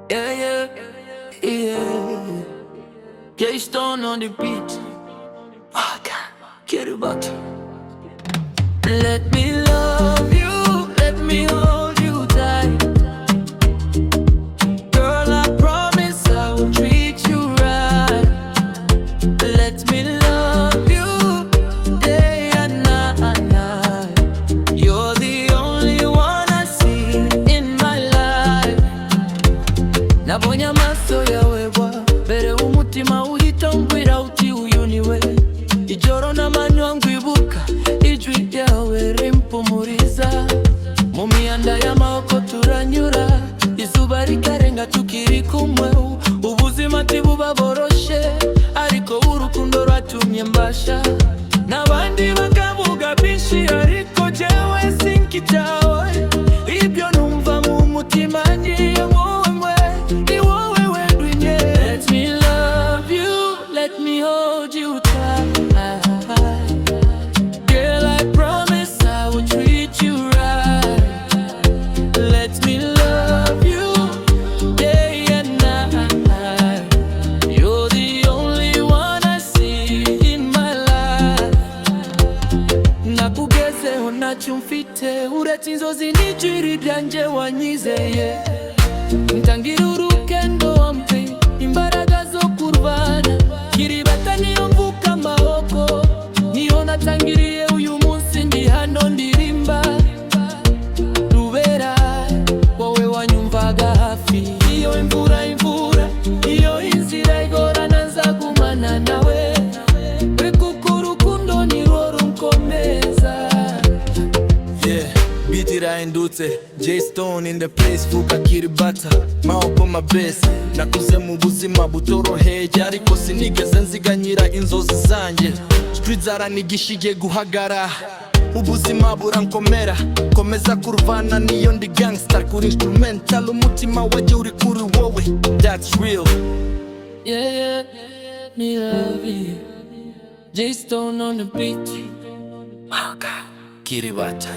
Yeah, yeah, yeah. Jay Stone on the beat. Get it back. Let me love you, let me hold you tight. Girl, I promise I will treat you right. Let me love you day and night. You're the only one I see in my life. Nabonya maso yawe bwa bere umutima uhitambwira uti uyu niwe. Ijoro n'amanywa ngwibuka ijwi ryawe rimpumuriza. Mu mihanda y'amaboko turanyura, izuba rikarenga tukiri kumwe. Ubuzima ntibuba boroshe, ariko urukundo rwatumye mbasha. N'abandi bakavuga byinshi, ariko jewe sinkitawe. Ibyo numva mu mutima ni wowe, ni wowe wedunye. Let me love you, let me hold you tight. Girl, I promise I will treat you right. Let me love you day and night. You're the only one I see in my life. Nakugezeho ntacyo mfite uretse inzozi n'ijwi ryanjye wanyizeye. Ntangira urugendo wampe imbaraga zo kurwana. Nkiri bato niyo mvuka amaboko, niyo natangiriye uyu munsi ndi hano ndirimba. Rubera wowe wanyumvaga hafi, iyo imvura iyo inzira igorana nzagumana nawe. Kuko urukundo nirwo runkomeza. Yeah, beat irahindutse, Jay Stone in the place, vuga kiri bata mawuko my best. Nakuze mu buzima butoroheye, ariko sinigeze nziganyira inzozi zanjye. Street zaranigishije guhagara, ubuzima burankomera. Komeza kurvana niyo ndi gangster, kuri instrumental umutima waje uri kuri wowe. That's real. Yeah, yeah, me love you. Jay Stone on the beat. Kiribata.